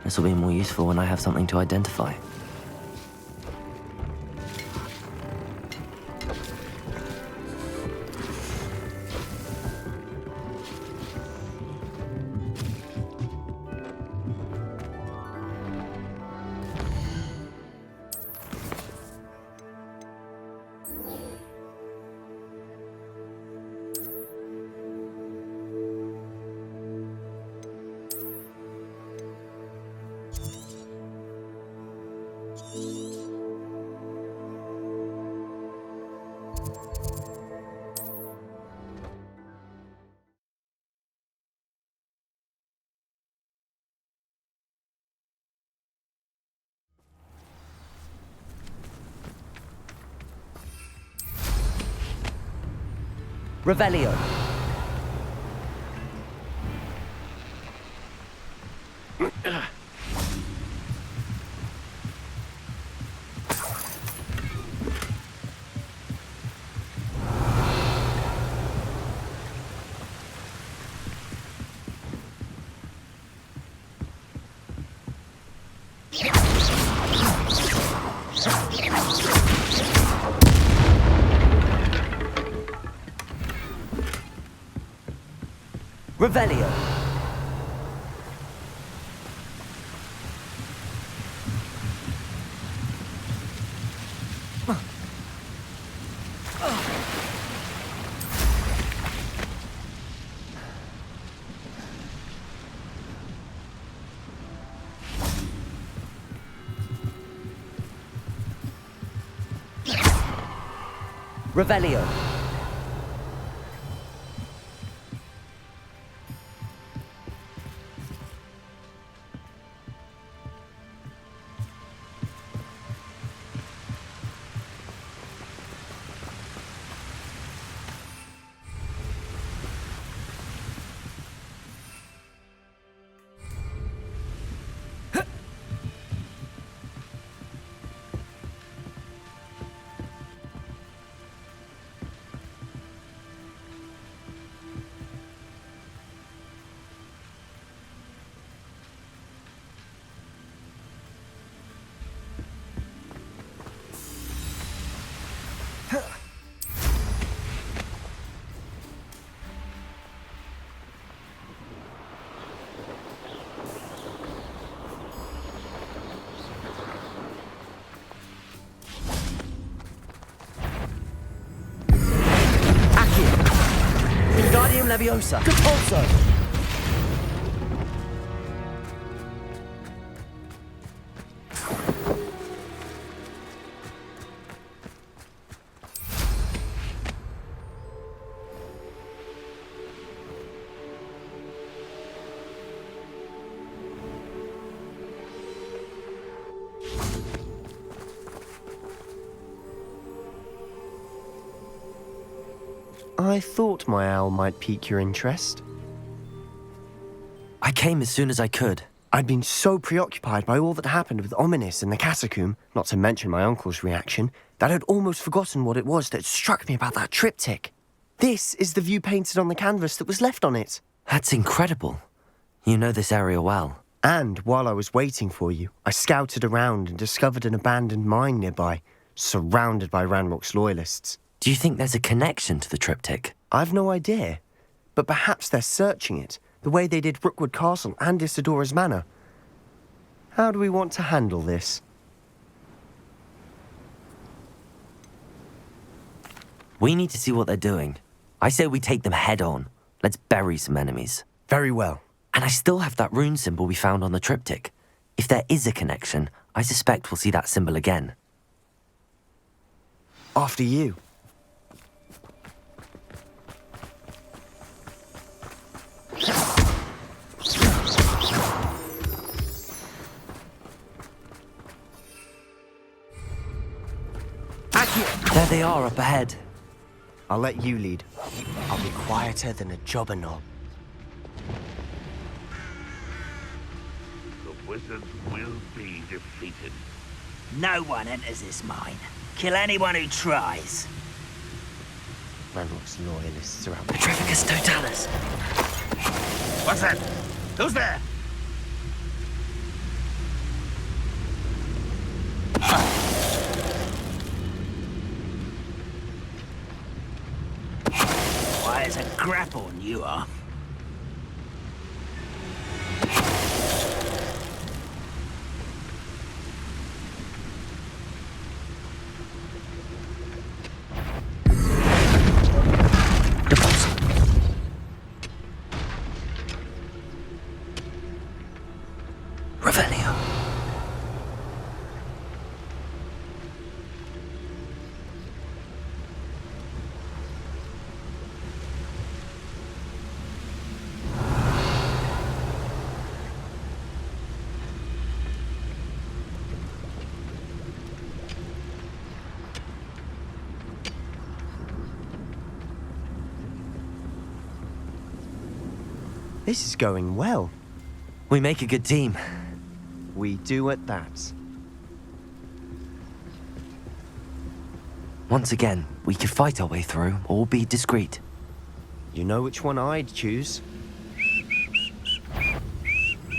This will be more useful when I have something to identify. Revelio. Revelio. Revelio. Leviosa. Compulso. I thought my owl might pique your interest. I came as soon as I could. I'd been so preoccupied by all that happened with Ominis and the catacomb, not to mention my uncle's reaction, that I'd almost forgotten what it was that struck me about that triptych. This is the view painted on the canvas that was left on it. That's incredible. You know this area well. And while I was waiting for you, I scouted around and discovered an abandoned mine nearby, surrounded by Ranrock's loyalists. Do you think there's a connection to the triptych? I've no idea, but perhaps they're searching it, the way they did Rookwood Castle and Isidora's Manor. How do we want to handle this? We need to see what they're doing. I say we take them head on. Let's bury some enemies. Very well. And I still have that rune symbol we found on the triptych. If there is a connection, I suspect we'll see that symbol again. After you. There they are up ahead. I'll let you lead. I'll be quieter than a jobber knob. The wizards will be defeated. No one enters this mine. Kill anyone who tries. Ranrock's loyalists are out. Petrificus totalis. What's that? Who's there? scrap-on, you are. Revelio. This is going well. We make a good team. We do at that. Once again, we could fight our way through or be discreet. You know which one I'd choose?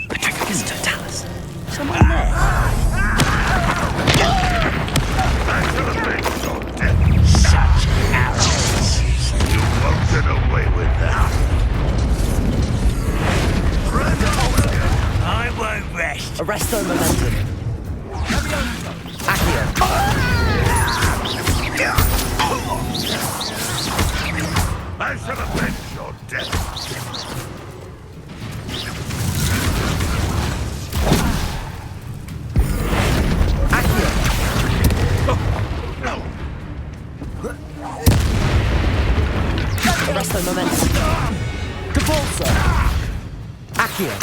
Patricius Totalis. Someone there? Such arrows. You won't get away with that. I won't rest. Arresto momentum. Accio. I shall avenge your death. Arresto momentum. Capulso. Accio.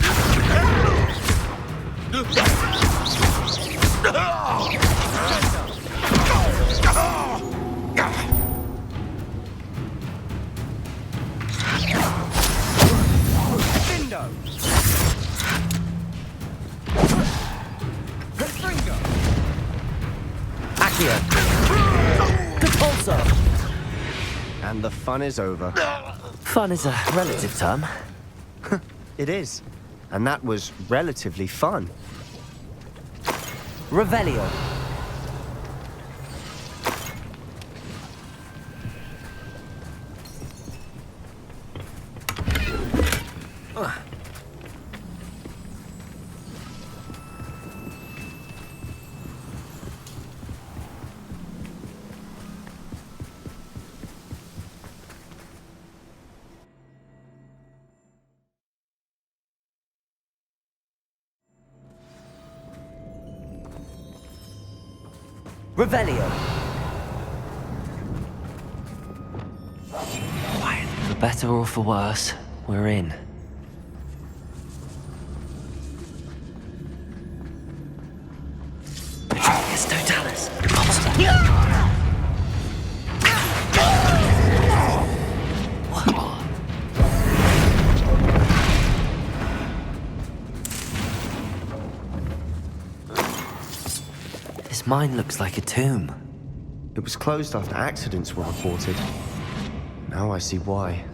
And the fun is over. Fun is a relative term. It is. And that was relatively fun. Revelio. Revelio. For better or for worse, we're in. Patricius Totalis. This mine looks like a tomb. It was closed after accidents were reported. Now I see why.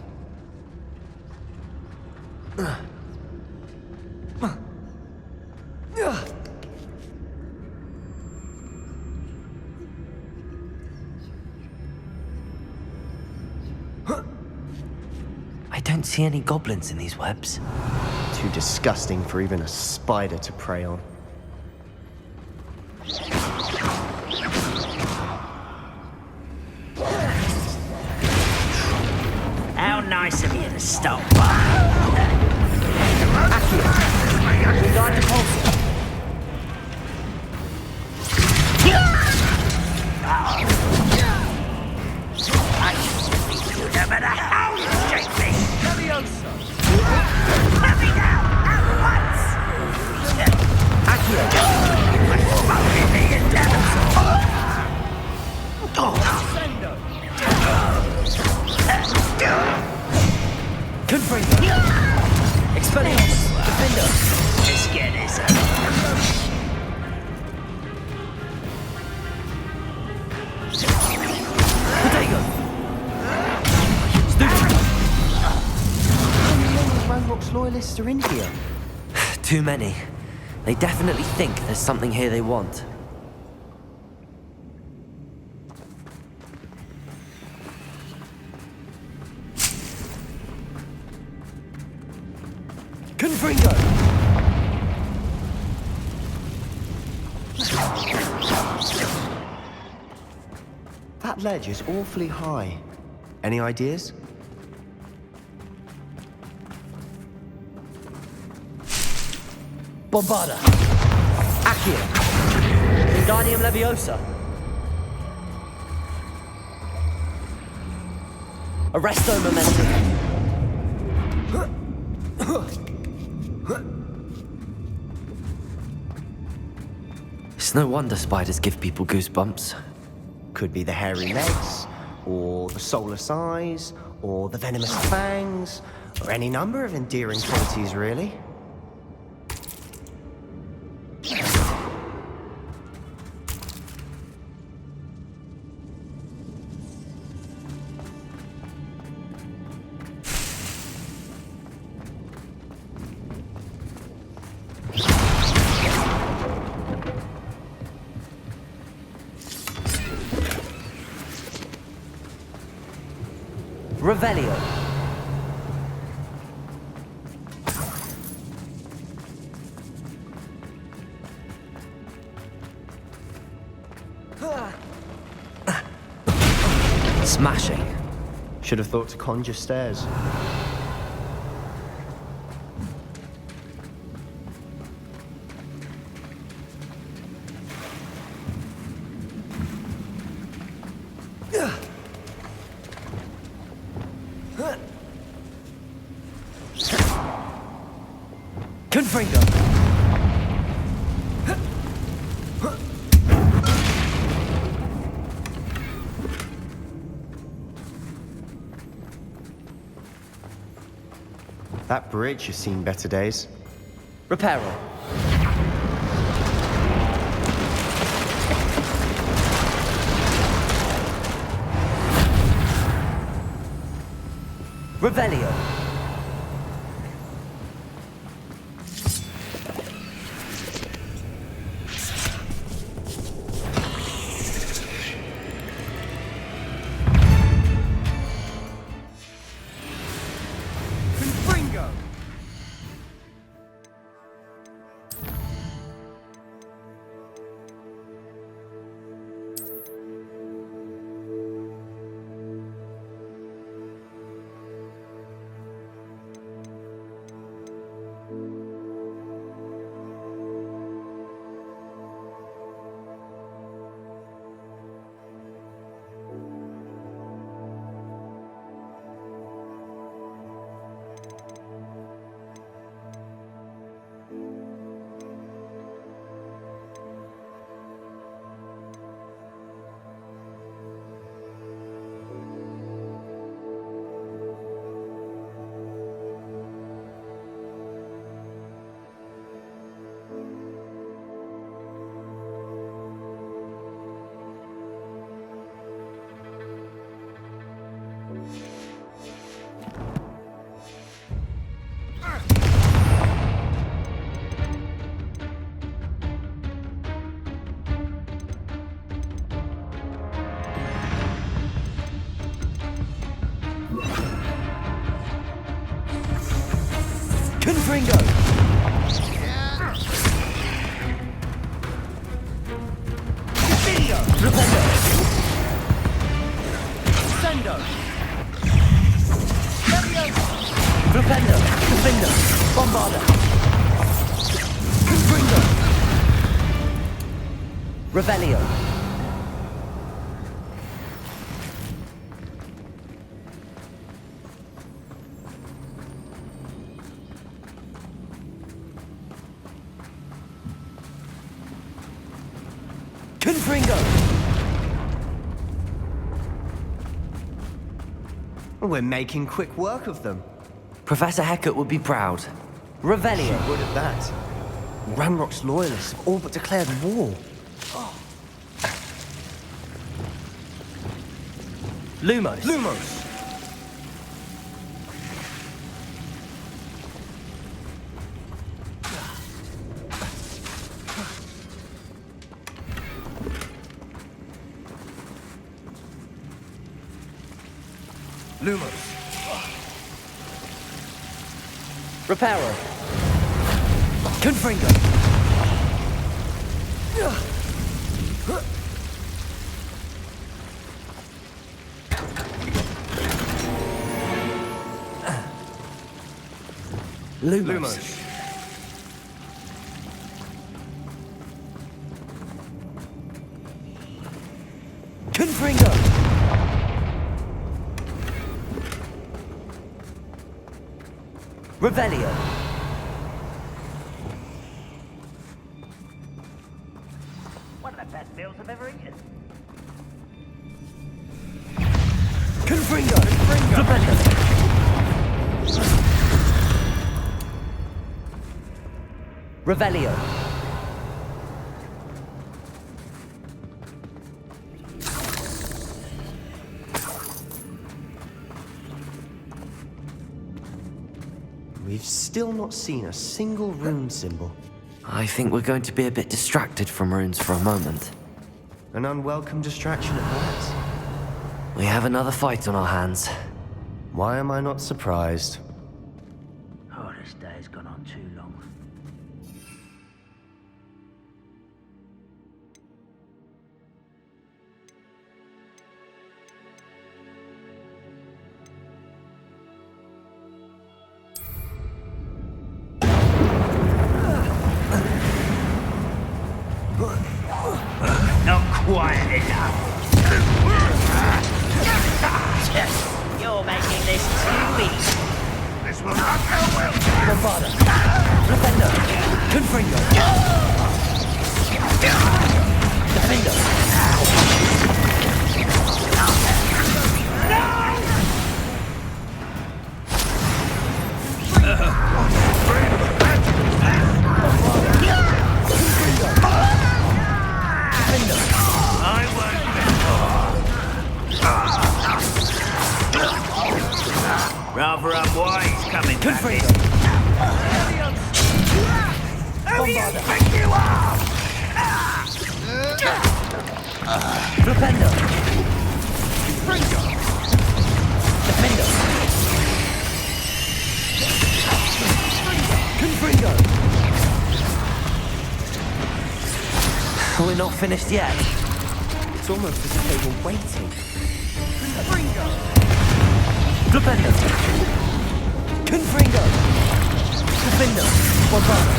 I don't see any goblins in these webs. Too disgusting for even a spider to prey on. How nice of you to stop by. No matter how you shake me. Let me down at once. Confringo. Expelliarmus. Defender. Let's get this over. Protego. How many Ranrock's loyalists are in here? Too many. They definitely think there's something here they want. That ledge is awfully high. Any ideas? Bombarda. Accio. Wingardium Leviosa. Arresto Momentum. It's no wonder spiders give people goosebumps. Could be the hairy legs, or the soulless eyes, or the venomous fangs, or any number of endearing qualities, really. Revelio. Smashing. Should have thought to conjure stairs. Confringo. That bridge has seen better days. Reparo. Revelio. Confringo. Video. Rependo. Sendo. Rependo. Confringo. Bombarda. Confringo. Revelio. Confringo! We're making quick work of them. Professor Hecat would be proud. Revelio. Good at that. Ranrock's loyalists have all but declared war. Lumos. Lumos! Lumos. Reparo. Confringo. Lumos. Confringo. Revelio. One of the best meals I've ever eaten. Confringo. Revelio. Revelio. We've still not seen a single rune symbol. I think we're going to be a bit distracted from runes for a moment. An unwelcome distraction at best. We have another fight on our hands. Why am I not surprised? Oh, this day's gone on too long. Not quiet enough. You're making this too easy. This will not go well. Bombada. Defender. Confringo. Defender. I won't. Rather unwise coming back this. Who you think you are? Defender. Defender. Confringo. We're not finished yet. It's almost as if they were waiting. Defender. Confringo. Defender. Bombada.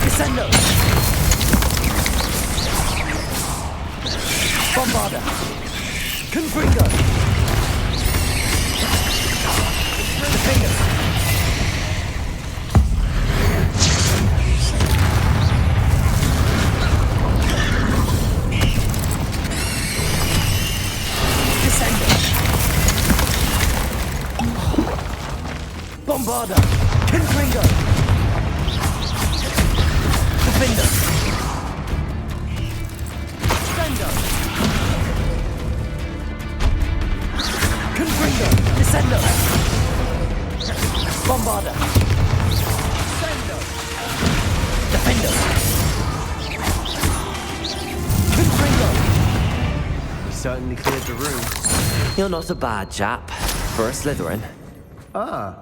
Descendo. Bombada. Confringo. Defender. Descendo. Bombada. Confringo. Defender. Descendo. Confringo. Descendo. Bombarder. Descendo. Defender. Confringo. We certainly cleared the room. You're not a bad chap for a Slytherin. Ah,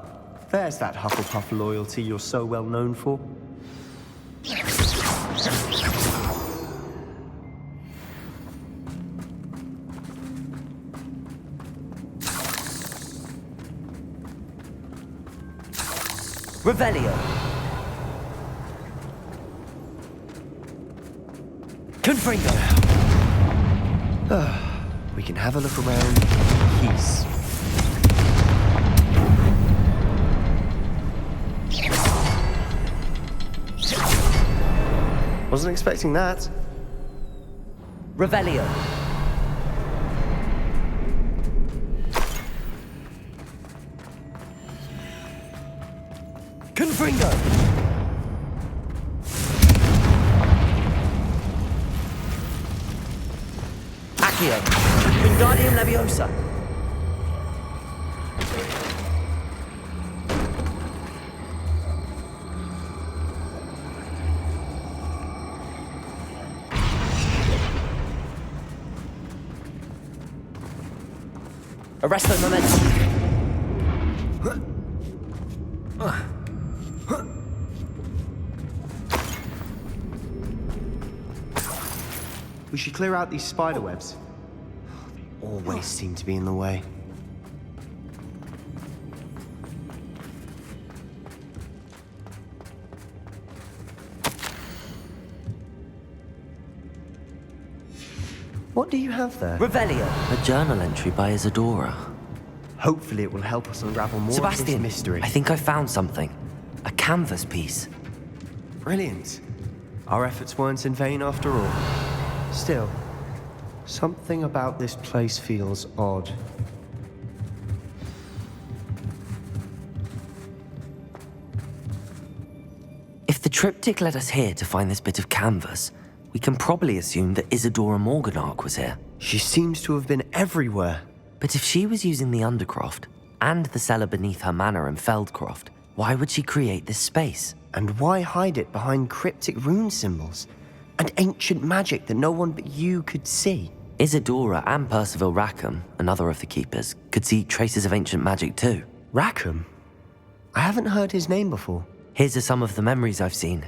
there's that Hufflepuff loyalty you're so well known for. Revelio. Confringo. We can have a look around in peace. Wasn't expecting that. Revelio. Confringo. Accio. Wingardium Leviosa. Arresto Momentum. We should clear out these spider webs. They always seem to be in the way. What do you have there? Revelio. A journal entry by Isadora. Hopefully it will help us unravel more of this Sebastian, mystery. I think I found something. A canvas piece. Brilliant. Our efforts weren't in vain after all. Still, something about this place feels odd. If the triptych led us here to find this bit of canvas, we can probably assume that Isadora Morganach was here. She seems to have been everywhere. But if she was using the Undercroft and the cellar beneath her manor in Feldcroft, why would she create this space? And why hide it behind cryptic rune symbols and ancient magic that no one but you could see? Isadora and Percival Rackham, another of the keepers, could see traces of ancient magic too. Rackham? I haven't heard his name before. Here's some of the memories I've seen.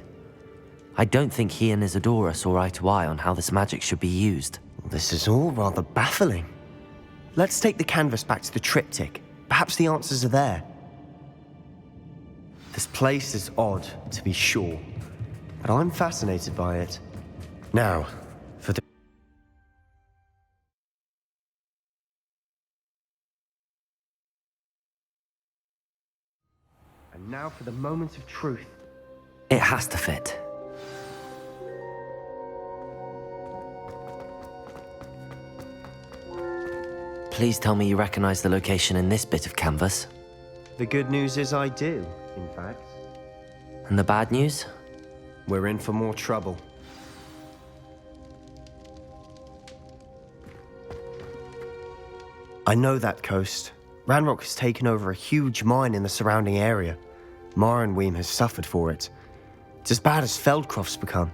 I don't think he and Isadora saw eye to eye on how this magic should be used. This is all rather baffling. Let's take the canvas back to the triptych. Perhaps the answers are there. This place is odd, to be sure, but I'm fascinated by it. Now, for the... And now for the moment of truth. It has to fit. Please tell me you recognize the location in this bit of canvas. The good news is I do, in fact. And the bad news? We're in for more trouble. I know that coast. Ranrock has taken over a huge mine in the surrounding area. Marrenweem has suffered for it. It's as bad as Feldcroft's become.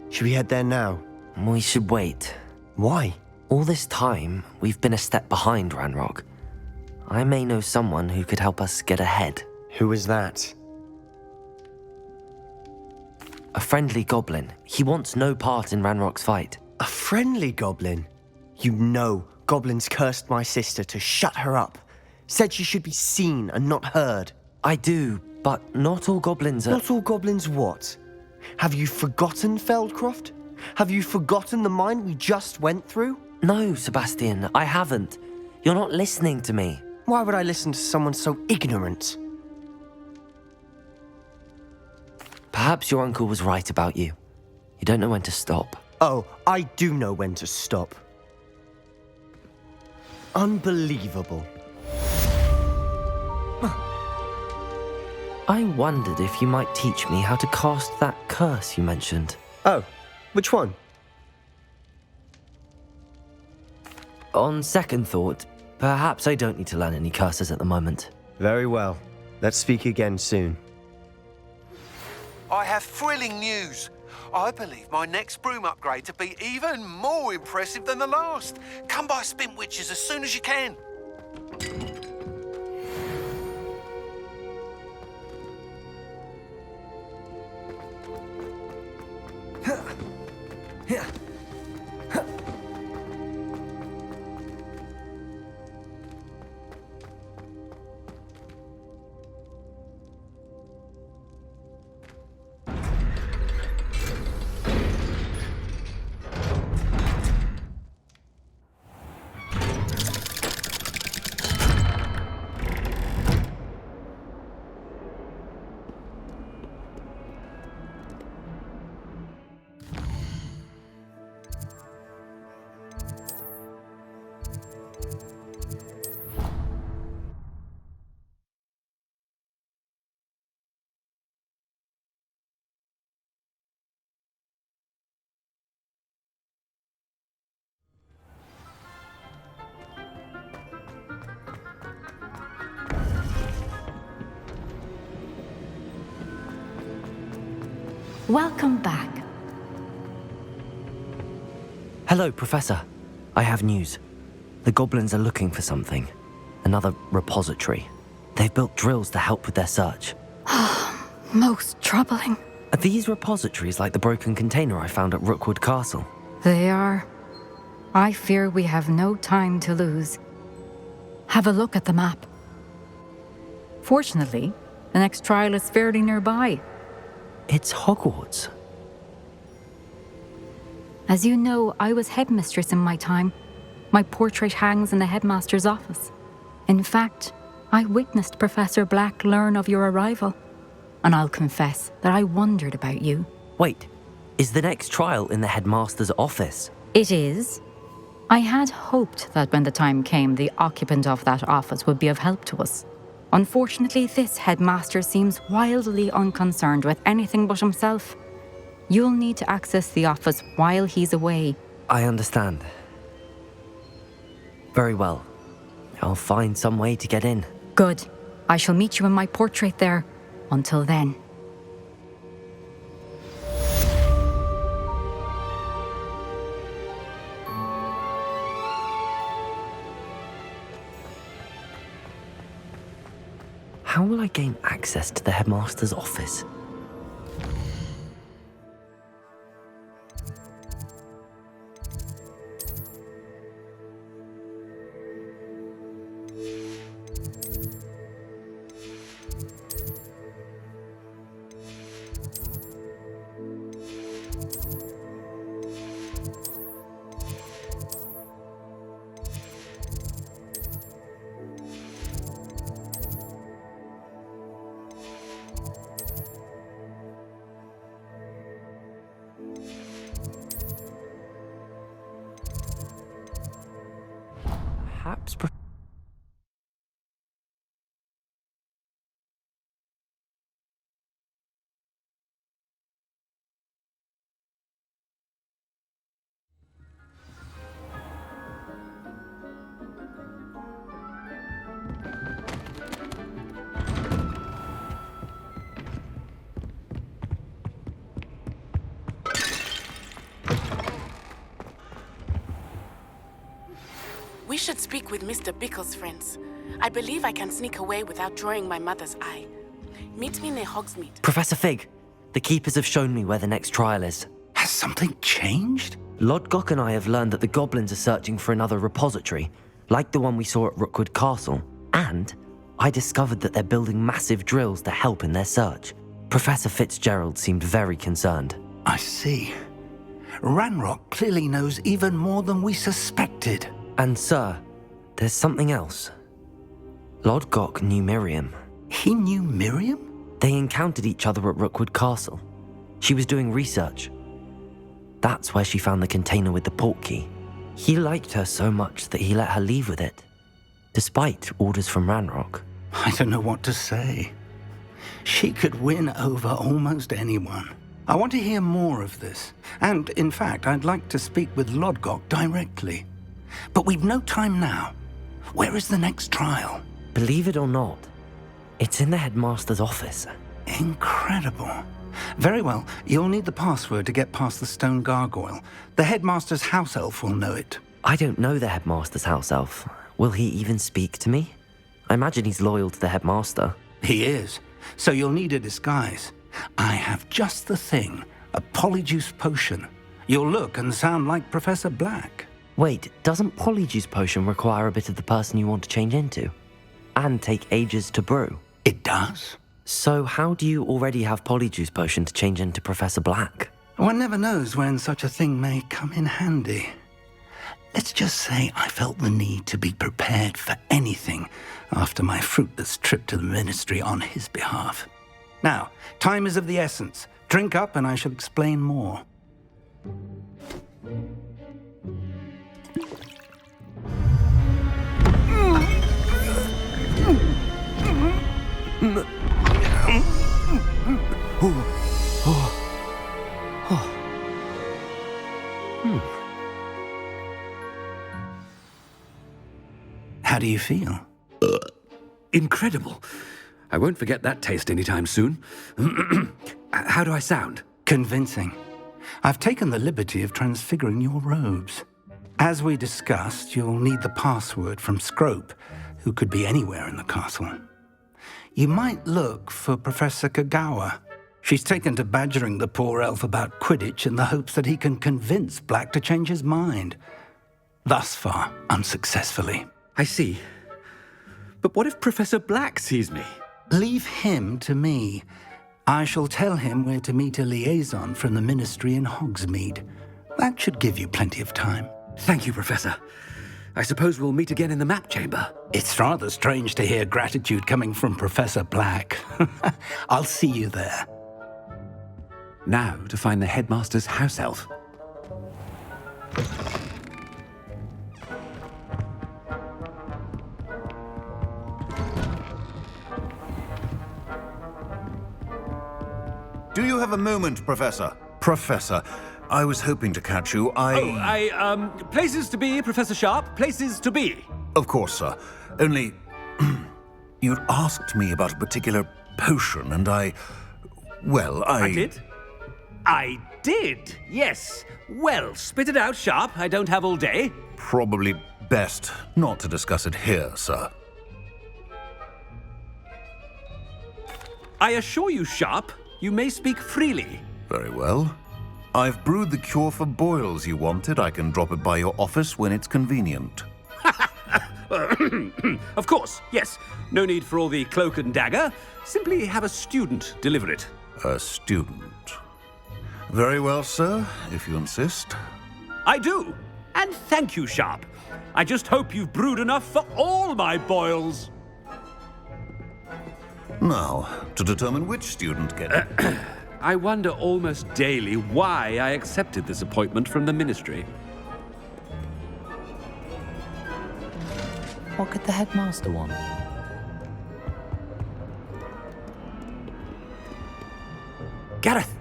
Should we head there now? We should wait. Why? All this time, we've been a step behind Ranrock. I may know someone who could help us get ahead. Who is that? A friendly goblin. He wants no part in Ranrock's fight. A friendly goblin? You know, goblins cursed my sister to shut her up. Said she should be seen and not heard. I do, but not all goblins are... Not all goblins what? Have you forgotten Feldcroft? Have you forgotten the mine we just went through? No, Sebastian, I haven't. You're not listening to me. Why would I listen to someone so ignorant? Perhaps your uncle was right about you. You don't know when to stop. Oh, I do know when to stop. Unbelievable. I wondered if you might teach me how to cast that curse you mentioned. Oh, which one? On second thought, perhaps I don't need to learn any curses at the moment. Very well. Let's speak again soon. I have thrilling news. I believe my next broom upgrade to be even more impressive than the last. Come by Spintwitches as soon as you can. Welcome back. Hello, Professor. I have news. The goblins are looking for something. Another repository. They've built drills to help with their search. Most troubling. Are these repositories like the broken container I found at Rookwood Castle? They are. I fear we have no time to lose. Have a look at the map. Fortunately, the next trial is fairly nearby. It's Hogwarts. As you know, I was headmistress in my time. My portrait hangs in the headmaster's office. In fact, I witnessed Professor Black learn of your arrival. And I'll confess that I wondered about you. Wait, is the next trial in the headmaster's office? It is. I had hoped that when the time came, the occupant of that office would be of help to us. Unfortunately, this headmaster seems wildly unconcerned with anything but himself. You'll need to access the office while he's away. I understand. Very well. I'll find some way to get in. Good. I shall meet you in my portrait there. Until then. How will I gain access to the headmaster's office? Perhaps. We should speak with Mr. Bickle's friends. I believe I can sneak away without drawing my mother's eye. Meet me near Hogsmeade. Professor Fig, the keepers have shown me where the next trial is. Has something changed? Lodgok and I have learned that the goblins are searching for another repository, like the one we saw at Rookwood Castle. And I discovered that they're building massive drills to help in their search. Professor Fitzgerald seemed very concerned. I see. Ranrock clearly knows even more than we suspected. And sir, there's something else. Lodgok knew Miriam. He knew Miriam? They encountered each other at Rookwood Castle. She was doing research. That's where she found the container with the portkey. He liked her so much that he let her leave with it, despite orders from Ranrock. I don't know what to say. She could win over almost anyone. I want to hear more of this. And, in fact, I'd like to speak with Lodgok directly. But we've no time now. Where is the next trial? Believe it or not, It's in the headmaster's office. Incredible. Very well. You'll need the password to get past the stone gargoyle. The headmaster's house elf will know it. I don't know the headmaster's house elf. Will he even speak to me? I imagine he's loyal to the headmaster. He is. So you'll need a disguise. I have just the thing. A polyjuice potion. You'll look and sound like Professor Black. Wait, doesn't Polyjuice Potion require a bit of the person you want to change into? And take ages to brew? It does. So how do you already have Polyjuice Potion to change into Professor Black? One never knows when such a thing may come in handy. Let's just say I felt the need to be prepared for anything after my fruitless trip to the ministry on his behalf. Now, time is of the essence. Drink up and I shall explain more. How do you feel? Incredible. I won't forget that taste anytime soon. How do I sound? Convincing. I've taken the liberty of transfiguring your robes. As we discussed, you'll need the password from Scrope, who could be anywhere in the castle. You might look for Professor Kagawa. She's taken to badgering the poor elf about Quidditch in the hopes that he can convince Black to change his mind. Thus far, unsuccessfully. I see. But what if Professor Black sees me? Leave him to me. I shall tell him where to meet a liaison from the ministry in Hogsmeade. That should give you plenty of time. Thank you, Professor. I suppose we'll meet again in the map chamber. It's rather strange to hear gratitude coming from Professor Black. I'll see you there. Now to find the headmaster's house elf. Do you have a moment, Professor? Professor, I was hoping to catch you. Places to be, Professor Sharp. Places to be. Of course, sir. Only... you'd asked me about a particular potion, and I did? I did, yes. Well, spit it out, Sharp. I don't have all day. Probably best not to discuss it here, sir. I assure you, Sharp, you may speak freely. Very well. I've brewed the cure for boils you wanted. I can drop it by your office when it's convenient. Of course, yes. No need for all the cloak and dagger. Simply have a student deliver it. A student. Very well, sir, if you insist. I do. And thank you, Sharp. I just hope you've brewed enough for all my boils. Now, to determine which student gets it. I wonder almost daily why I accepted this appointment from the ministry. What could the headmaster want? Gareth!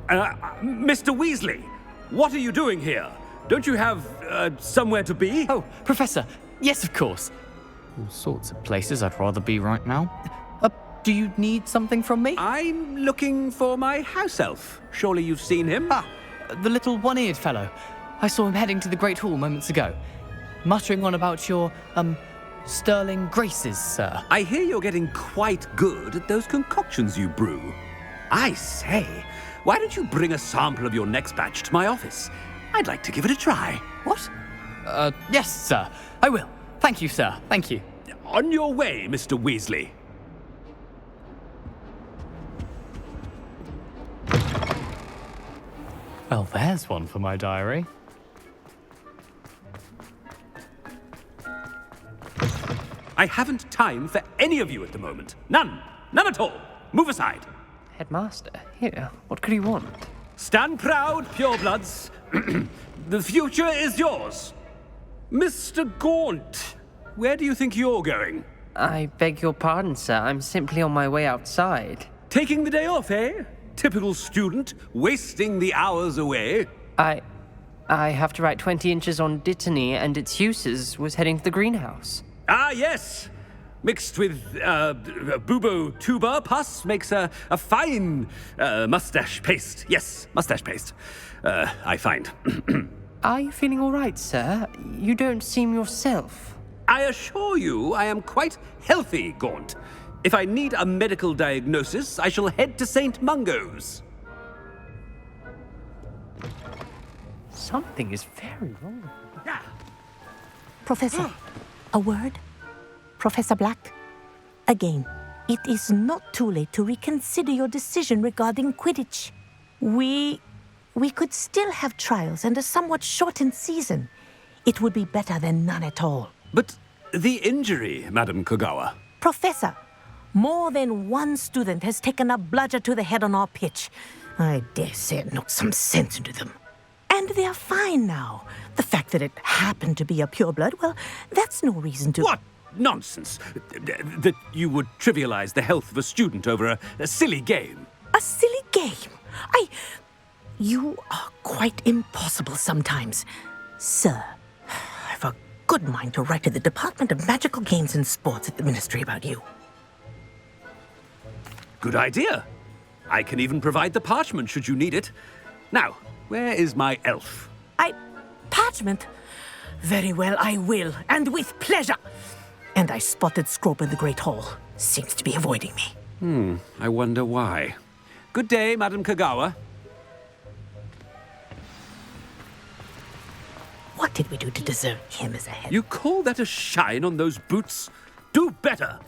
Mr. Weasley, what are you doing here? Don't you have, somewhere to be? Oh, Professor, yes, of course. All sorts of places I'd rather be right now. Do you need something from me? I'm looking for my house elf. Surely you've seen him? Ah, the little one-eared fellow. I saw him heading to the Great Hall moments ago, muttering on about your, sterling graces, sir. I hear you're getting quite good at those concoctions you brew. I say, why don't you bring a sample of your next batch to my office? I'd like to give it a try. What? Yes, sir. I will. Thank you, sir. Thank you. On your way, Mr. Weasley. Well, there's one for my diary. I haven't time for any of you at the moment. None. None at all. Move aside. Headmaster, here, what could he want? Stand proud, purebloods. The future is yours. Mr. Gaunt, where do you think you're going? I beg your pardon, sir. I'm simply on my way outside. Taking the day off, eh? Typical student, wasting the hours away. I have to write 20 inches on Dittany and its uses. Was heading to the greenhouse. Ah, yes. mixed with bubo tuber pus makes a fine mustache paste. Yes, mustache paste. I find. Are you feeling all right, sir? You don't seem yourself. I assure you I am quite healthy, Gaunt. If I need a medical diagnosis, I shall head to St. Mungo's. Something is very wrong. Professor, a word? Professor Black? Again, it is not too late to reconsider your decision regarding Quidditch. We could still have trials and a somewhat shortened season. It would be better than none at all. But the injury, Madam Kogawa. Professor, more than one student has taken a bludger to the head on our pitch. I dare say it knocked some sense into them. And they're fine now. The fact that it happened to be a pureblood, well, that's no reason to... What nonsense! That you would trivialize the health of a student over a silly game. A silly game? You are quite impossible sometimes. Sir, I've a good mind to write to the Department of Magical Games and Sports at the Ministry about you. Good idea. I can even provide the parchment should you need it. Now, where is my elf? Parchment? Very well, I will, and with pleasure. And I spotted Scrope in the Great Hall. Seems to be avoiding me. I wonder why. Good day, Madam Kogawa. What did we do to deserve him as a head? You call that a shine on those boots? Do better!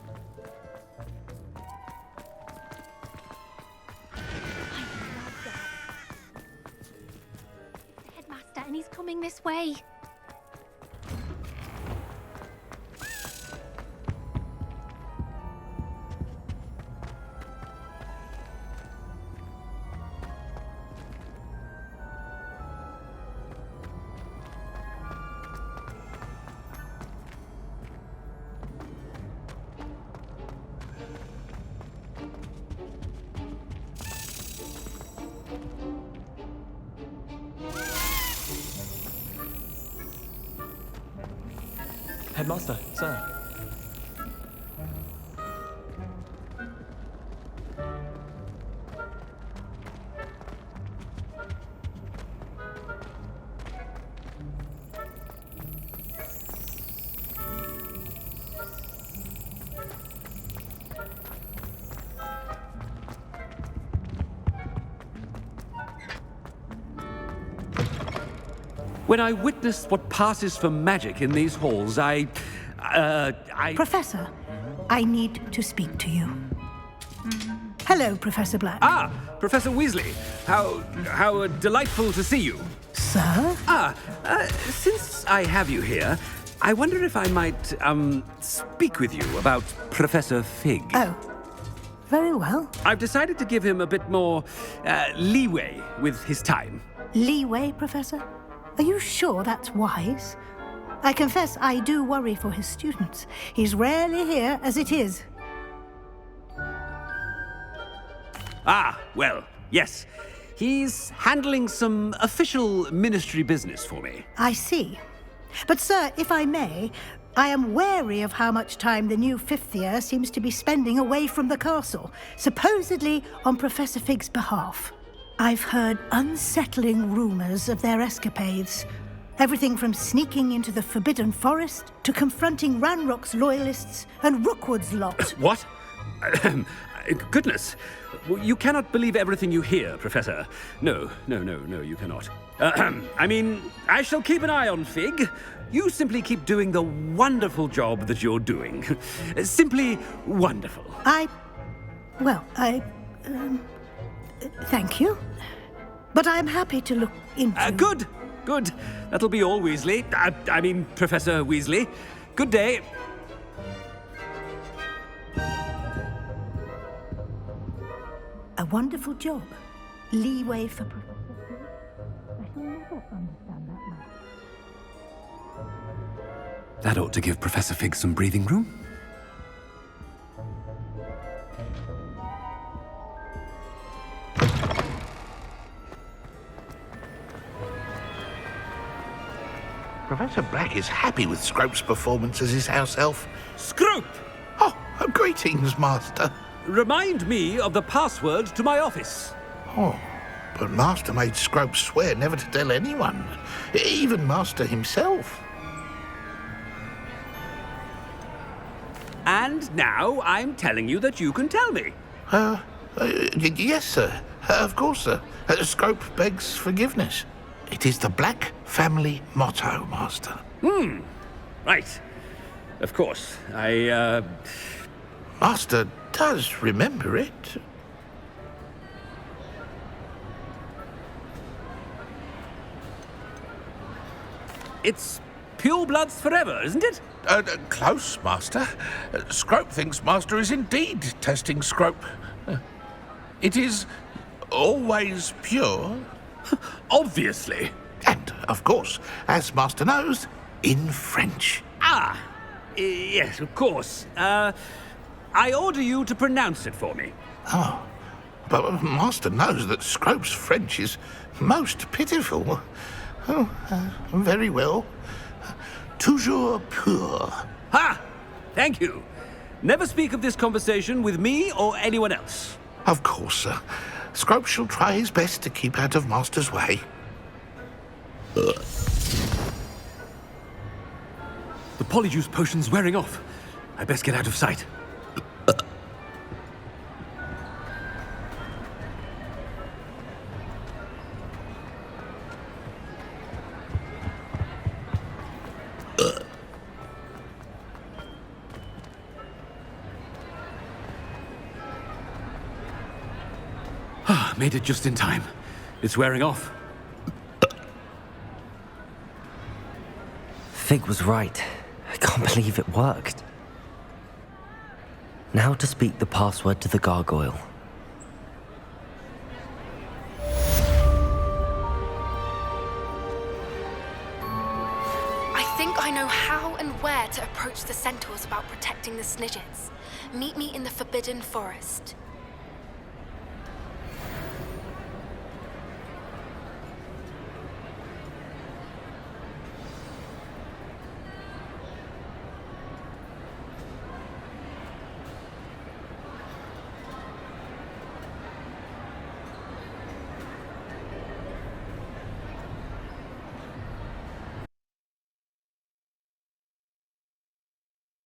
Headmaster, and he's coming this way. Headmaster, sir. When I witness what passes for magic in these halls, I... Professor, I need to speak to you. Hello, Professor Black. Ah, Professor Weasley. How delightful to see you. Sir? Since I have you here, I wonder if I might, speak with you about Professor Fig. Oh, very well. I've decided to give him a bit more, leeway with his time. Leeway, Professor? Are you sure that's wise? I confess I do worry for his students. He's rarely here as it is. Ah, well, yes. He's handling some official ministry business for me. I see. But, sir, if I may, I am wary of how much time the new fifth year seems to be spending away from the castle, supposedly on Professor Fig's behalf. I've heard unsettling rumors of their escapades. Everything from sneaking into the Forbidden Forest to confronting Ranrock's loyalists and Rookwood's lot. What? Goodness. You cannot believe everything you hear, Professor. No, you cannot. I mean, I shall keep an eye on Fig. You simply keep doing the wonderful job that you're doing. Simply wonderful. Thank you. But I'm happy to look into... Good. That'll be all, Weasley. I mean, Professor Weasley. Good day. A wonderful job. Leeway for Professor Fig. I shall never understand that man. That ought to give Professor Fig some breathing room. Professor Black is happy with Scrope's performance as his house elf. Scrope! Oh, Greetings, Master. Remind me of the password to my office. Oh, but Master made Scrope swear never to tell anyone, even Master himself. And now I'm telling you that you can tell me. Yes, sir. Of course, sir. Scrope begs forgiveness. It is the Black family motto, Master. Right. Of course. Master does remember it. It's pure bloods forever, isn't it? Close, Master. Scrope thinks Master is indeed testing Scrope. It is always pure. Obviously. And, of course, as Master knows, in French. Yes, of course. I order you to pronounce it for me. Oh, but Master knows that Scrope's French is most pitiful. Oh, very well. Toujours pur. Ha! Thank you. Never speak of this conversation with me or anyone else. Of course, sir. Scrope shall try his best to keep out of Master's way. The polyjuice potion's wearing off. I best get out of sight. Made it just in time. It's wearing off. Fig was right. I can't believe it worked. Now to speak the password to the gargoyle. I think I know how and where to approach the centaurs about protecting the Snidgets. Meet me in the Forbidden Forest.